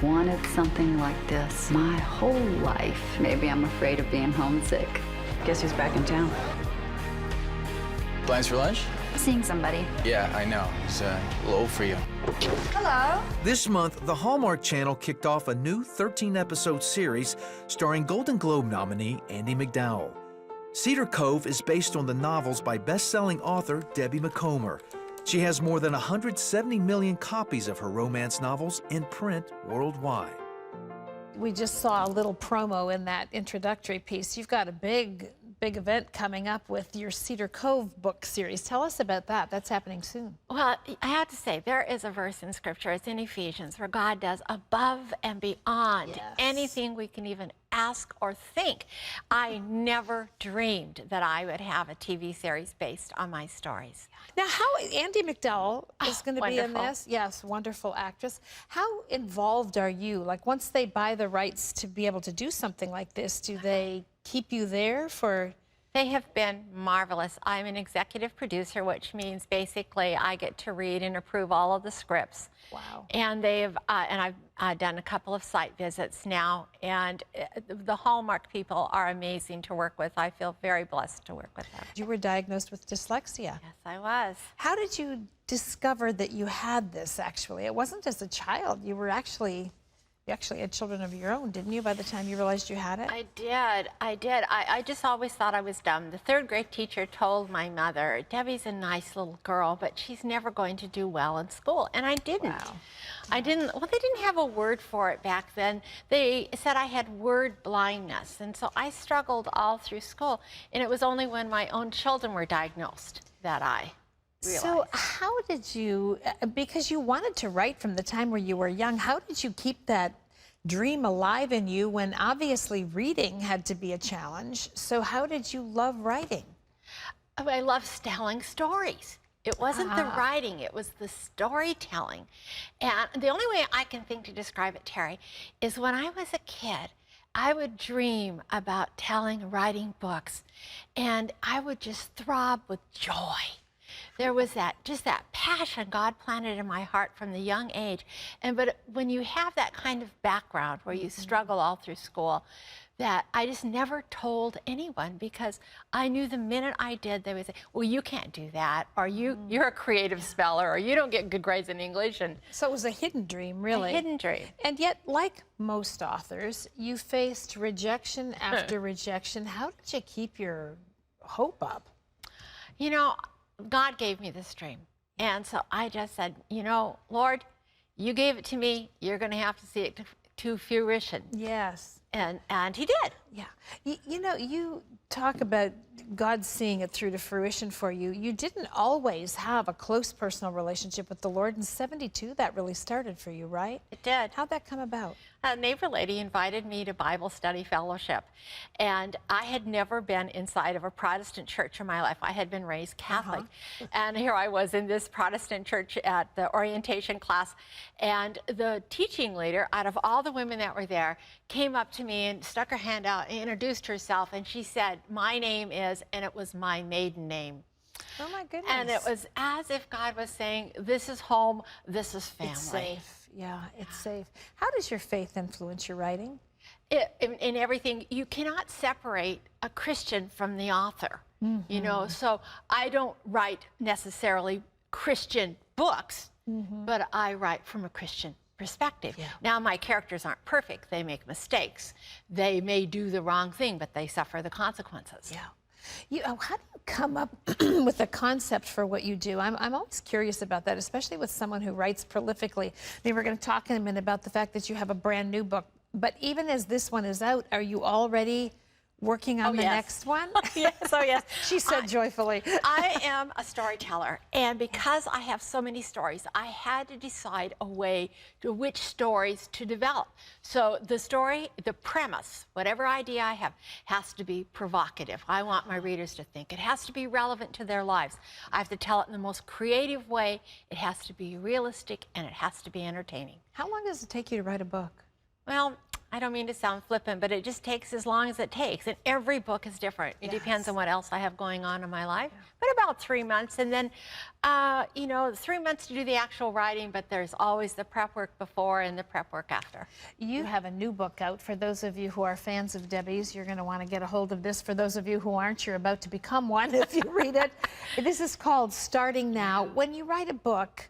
wanted something like this my whole life. Maybe I'm afraid of being homesick. Guess who's back in town? Plans for lunch? Seeing somebody. Yeah, I know. It's a little old for you. Hello. This month, the Hallmark Channel kicked off a new 13-episode series starring Golden Globe nominee Andie MacDowell. Cedar Cove is based on the novels by best-selling author Debbie Macomber. She has more than 170 million copies of her romance novels in print worldwide. We just saw a little promo in that introductory piece. You've got a big event coming up with your Cedar Cove book series. Tell us about that. That's happening soon. Well, I have to say, there is a verse in Scripture, it's in Ephesians, where God does above and beyond anything we can even ask or think. I never dreamed that I would have a TV series based on my stories. Now, how Andie MacDowell is going to be in wonderful. this? Yes, wonderful actress. How involved are you? Like, once they buy the rights to be able to do something like this, do they keep you there for? They have been marvelous. I'm an executive producer, which means basically I get to read and approve all of the scripts. Wow. And I've done a couple of site visits now, and the Hallmark people are amazing to work with. I feel very blessed to work with them. You were diagnosed with dyslexia. Yes, I was. How did you discover that you had this, actually? It wasn't as a child. You actually had children of your own, didn't you, by the time you realized you had it? I did. I just always thought I was dumb. The third grade teacher told my mother, Debbie's a nice little girl, but she's never going to do well in school. And I didn't. Wow. Well, they didn't have a word for it back then. They said I had word blindness. And so I struggled all through school. And it was only when my own children were diagnosed that I realized. So how did you, because you wanted to write from the time where you were young, how did you keep that dream alive in you when obviously reading had to be a challenge? So how did you love writing? I love telling stories. It wasn't the writing, it was the storytelling. And the only way I can think to describe it, Terry, is when I was a kid, I would dream about writing books, and I would just throb with joy. There was just that passion God planted in my heart from the young age. But when you have that kind of background where you struggle all through school, that I just never told anyone, because I knew the minute I did, they would say, well, you can't do that, or you're a creative speller, or you don't get good grades in English. And so it was a hidden dream, really. A hidden dream. And yet, like most authors, you faced rejection after rejection. How did you keep your hope up? You know, God gave me this dream. And so I just said, you know, Lord, you gave it to me. You're going to have to see it to fruition. Yes. And he did. Yeah. You know, you talk about God seeing it through to fruition for you. You didn't always have a close personal relationship with the Lord. In '72, that really started for you, right? It did. How'd that come about? A neighbor lady invited me to Bible study fellowship, and I had never been inside of a Protestant church in my life. I had been raised Catholic, and here I was in this Protestant church at the orientation class, and the teaching leader, out of all the women that were there, came up to me and stuck her hand out and introduced herself, and she said, my name is, and it was my maiden name. Oh, my goodness. And it was as if God was saying, this is home, this is family. It's safe. Yeah, it's safe. How does your faith influence your writing? In everything, you cannot separate a Christian from the author, you know, so I don't write necessarily Christian books, but I write from a Christian perspective. Yeah. Now, my characters aren't perfect. They make mistakes. They may do the wrong thing, but they suffer the consequences. Yeah. How do you come up with a concept for what you do? I'm always curious about that, especially with someone who writes prolifically. I mean, we're going to talk in a minute about the fact that you have a brand new book, but even as this one is out, are you already working on the next one? Yes, oh yes. She said joyfully. I am a storyteller, and because I have so many stories, I had to decide a way to which stories to develop. So the story, the premise, whatever idea I have, has to be provocative. I want my readers to think. It has to be relevant to their lives. I have to tell it in the most creative way. It has to be realistic, and it has to be entertaining. How long does it take you to write a book? Well, I don't mean to sound flippant, but it just takes as long as it takes. And every book is different. It depends on what else I have going on in my life. But about 3 months. And then, you know, 3 months to do the actual writing, but there's always the prep work before and the prep work after. You have a new book out. For those of you who are fans of Debbie's, you're going to want to get a hold of this. For those of you who aren't, you're about to become one if you read it. This is called Starting Now. When you write a book,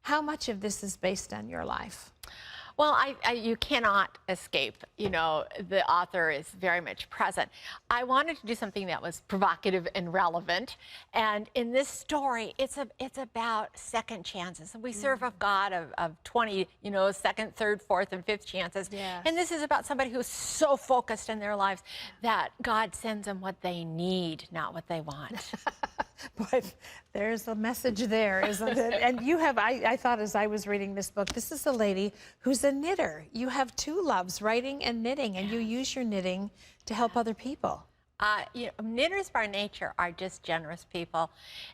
how much of this is based on your life? Well, you cannot escape, you know, the author is very much present. I wanted to do something that was provocative and relevant. And in this story, it's about second chances. We serve a God of 20, you know, second, third, fourth, and fifth chances. Yes. And this is about somebody who's so focused in their lives that God sends them what they need, not what they want. But there's a message there, isn't it? And you have, I thought as I was reading this book, this is a lady who's a knitter. You have two loves, writing and knitting, and you use your knitting to help other people. You know, knitters by nature are just generous people,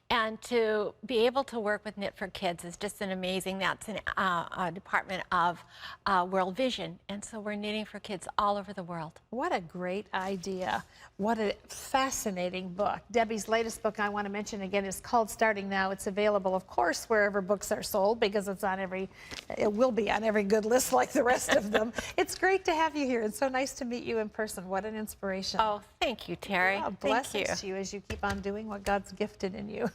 and to be able to work with Knit for Kids is just an amazing. That's a department of World Vision, and so we're knitting for kids all over the world. What a great idea! What a fascinating book. Debbie's latest book I want to mention again is called Starting Now. It's available, of course, wherever books are sold because it's on it will be on every good list like the rest of them. It's great to have you here. It's so nice to meet you in person. What an inspiration! Oh, thank you, Terry. Yeah, Thank blessings you. to you as you keep on doing what God's gifted in you.